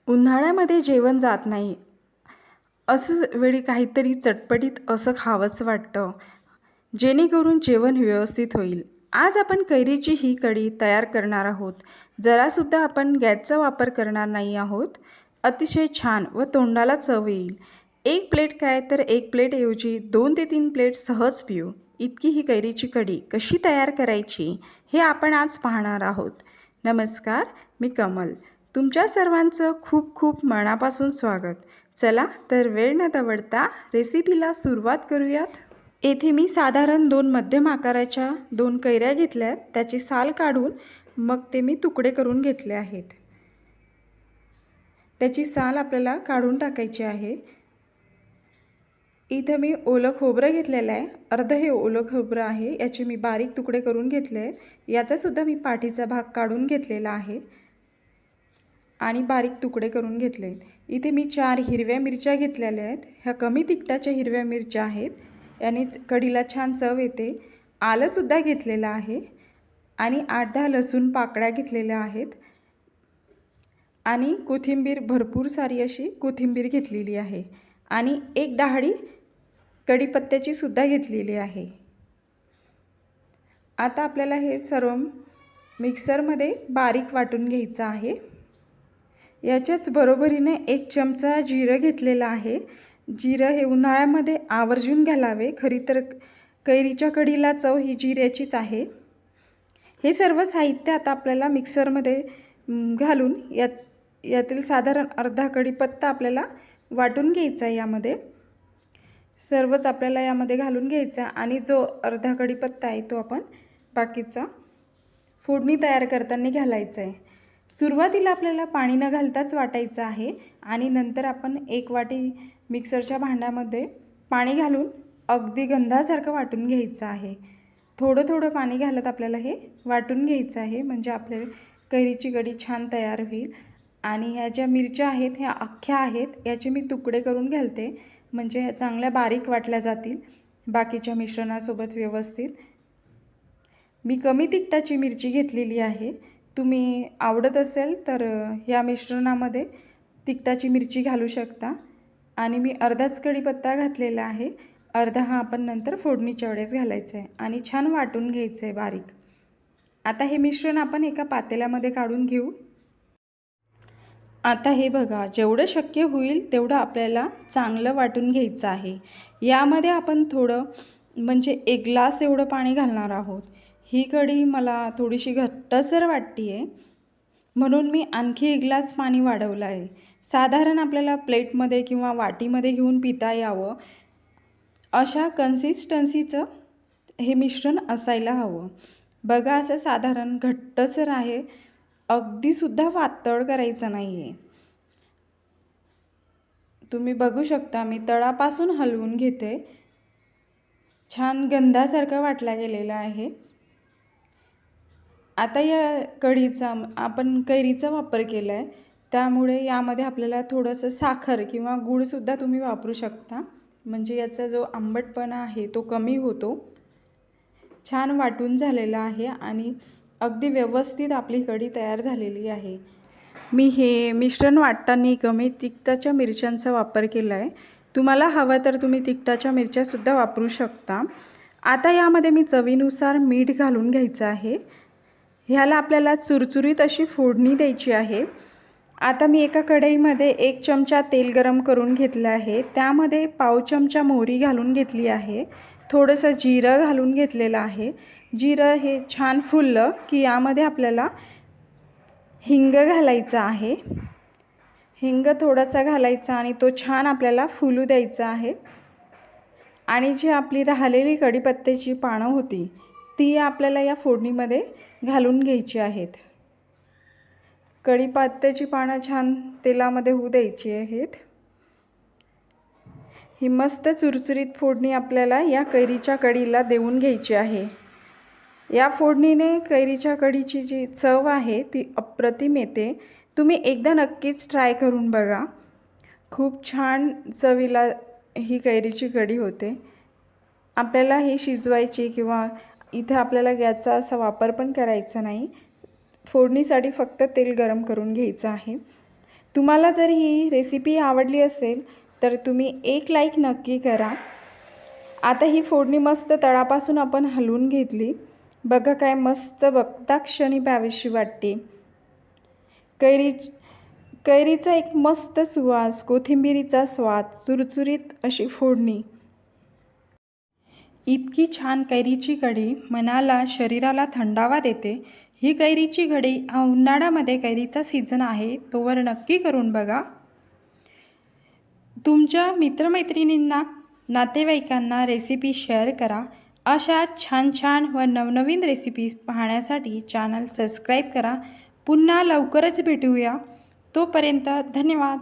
उन्हाळ्यामध्ये जेवण जात नाही. असं वेळी काहीतरी चटपटीत असं खावंसं वाटतं, जेणेकरून जेवण व्यवस्थित होईल. आज आपण कैरीची ही कढी तयार करणार आहोत. जरासुद्धा आपण गॅसचा वापर करणार नाही आहोत. अतिशय छान व तोंडाला चव येईल. एक प्लेट काय तर एक प्लेटऐवजी 2 ते 3 प्लेट सहज पिऊ इतकी ही कैरीची कढी कशी तयार करायची हे आपण आज पाहणार आहोत. नमस्कार, मी कमल. तुमच्या सर्वांचं खूप खूप मनापासून स्वागत. चला तर वेळ न दवडता रेसिपीला सुरुवात करूयात. येथे मी साधारण 2 मध्यम आकाराच्या 2 कैऱ्या घेतल्या आहेत. त्याची साल काढून मग ते मी तुकडे करून घेतले आहेत. त्याची साल आपल्याला काढून टाकायची आहे. इथं मी ओलं खोबरं घेतलेलं आहे. अर्ध हे ओलं खोबरं आहे. याचे मी बारीक तुकडे करून घेतले आहेत. याचासुद्धा मी पाठीचा भाग काढून घेतलेला आहे आणि बारीक तुकडे करून घेतले. इथे मी 4 हिरव्या मिरच्या घेतलेल्या आहेत. ह्या कमी तिखटाच्या हिरव्या मिरच्या आहेत. यानेच कढीला छान चव येते. आलंसुद्धा घेतलेलं आहे आणि 8-10 लसूण पाकळ्या घेतलेल्या आहेत आणि कोथिंबीर भरपूर सारी अशी कोथिंबीर घेतलेली आहे आणि एक डहाळी कढीपत्त्याची सुद्धा घेतलेली आहे. आता आपल्याला हे सर्व मिक्सरमध्ये बारीक वाटून घ्यायचं आहे. याच्याच बरोबरीने 1 चमचा जिरं घेतलेलं आहे. जिरं हे उन्हाळ्यामध्ये आवर्जून घालावे. खरी तर कैरीच्या कढीला चव ही जिऱ्याचीच आहे. हे सर्व साहित्य आता आपल्याला मिक्सरमध्ये घालून यातील साधारण अर्धा कढीपत्ता आपल्याला वाटून घ्यायचा आहे. यामध्ये सर्वच आपल्याला यामध्ये घालून घ्यायचा आणि जो अर्धा कढीपत्ता आहे तो आपण बाकीचा फोडणी तयार करताना घालायचा आहे. सुरुवातीला आपल्याला पाणी न घालताच वाटायचं आहे आणि नंतर आपण 1 वाटी मिक्सरच्या भांड्यामध्ये पाणी घालून अगदी गंधासारखं वाटून घ्यायचं आहे. थोडं थोडं पाणी घालत आपल्याला हे वाटून घ्यायचं आहे, म्हणजे आपल्या कैरीची कढी छान तयार होईल. आणि ह्या ज्या मिरच्या आहेत ह्या अख्ख्या आहेत. याचे मी तुकडे करून घालते, म्हणजे ह्या चांगल्या बारीक वाटल्या जातील बाकीच्या मिश्रणासोबत व्यवस्थित. मी कमी तिखटाची मिरची घेतलेली आहे. तुम्ही आवडत असेल तर या मिश्रणामध्ये तिखटाची मिरची घालू शकता. आणि मी अर्धाच कढीपत्ता घातलेला आहे. अर्धा हा आपण नंतर फोडणीच्या वेळेस घालायचा आहे आणि छान वाटून घ्यायचं आहे बारीक. आता हे मिश्रण आपण एका पातेल्यामध्ये काढून घेऊ. आता हे बघा, जेवढं शक्य होईल तेवढं आपल्याला चांगलं वाटून घ्यायचं आहे. यामध्ये आपण थोडं म्हणजे 1 ग्लास एवढं पाणी घालणार आहोत. ही कढी मला थोडीशी घट्टसर वाटते आहे, म्हणून मी आणखी 1 ग्लास पाणी वाढवलं आहे. साधारण आपल्याला प्लेटमध्ये किंवा वाटीमध्ये घेऊन पिता यावं अशा कन्सिस्टन्सीचं हे मिश्रण असायला हवं. बघा, असं साधारण घट्टसर आहे. अगदीसुद्धा पातळ करायचं नाही आहे. तुम्ही बघू शकता मी तळापासून हलवून घेते. छान गंधासारखा वाटला गेलेला आहे. आता या कढीचा आपण कैरीचा वापर केला आहे, त्यामुळे यामध्ये आपल्याला थोडंसं साखर किंवा गूळसुद्धा तुम्ही वापरू शकता, म्हणजे याचा जो आंबटपणा आहे तो कमी होतो. छान वाटून झालेला आहे आणि अगदी व्यवस्थित आपली कढी तयार झालेली आहे. मी हे मिश्रण वाटताना कमी तिखटाच्या मिरच्यांचा वापर केला आहे. तुम्हाला हवं तर तुम्ही तिखटाच्या मिरच्यासुद्धा वापरू शकता. आता यामध्ये मी चवीनुसार मीठ घालून घ्यायचं आहे. ह्याला आपल्याला चुरचुरीत अशी फोडणी द्यायची आहे. आता मी एका कढईमध्ये 1 चमचा तेल गरम करून घेतलं आहे. त्यामध्ये पाव चमचा मोहरी घालून घेतली आहे. थोडंसं जिरं घालून घेतलेलं आहे. जिरं हे छान फुललं की यामध्ये आपल्याला हिंग घालायचा आहे. हिंग थोडासा घालायचा आणि तो छान आपल्याला फुलू द्यायचा आहे. आणि जी आपली राहिलेली कढीपत्त्याची पानं होती ती आपल्याला या फोडणीमध्ये घालून घ्यायची आहेत. कढीपत्त्याची पानं छान तेलामध्ये होऊ द्यायची आहेत. ही मस्त चुरचुरीत फोडणी आपल्याला या कैरीच्या कढीला देऊन घ्यायची आहे. या फोडणीने कैरीच्या कढीची जी चव आहे ती अप्रतिम येते. तुम्ही एकदा नक्कीच ट्राय करून बघा. खूप छान चवीला ही कैरीची कढी होते. आपल्याला ही शिजवायची किंवा इथे आपल्याला गॅसचा असा वापर पण करायचा नाही. फोडणीसाठी फक्त तेल गरम करून घ्यायचं आहे. तुम्हाला जर ही रेसिपी आवडली असेल तर तुम्ही एक लाईक नक्की करा। आता ही फोडणी मस्त तळापासून आपण हलवून घेतली। बघा काय मस्त बघता क्षणी प्यावीशी वाटते। कैरीचा एक मस्त सुवास, कोथिंबीरीचा स्वाद, चुरचुरीत अशी फोडणी। इतकी छान कैरीची कढी मनाला शरीराला थंडावा देते। ही कैरीची कढी उन्हाळ्यामध्ये कैरीचा सीझन आहे तोवर नक्की करून बघा। तुमच्या मित्रमैत्रिणींना नातेवाईकांना रेसिपी शेअर करा। अशा छान छान व नवनवीन रेसिपीज पाहण्यासाठी चॅनल सबस्क्राईब करा। पुन्हा लवकरच भेटूया। तोपर्यंत धन्यवाद।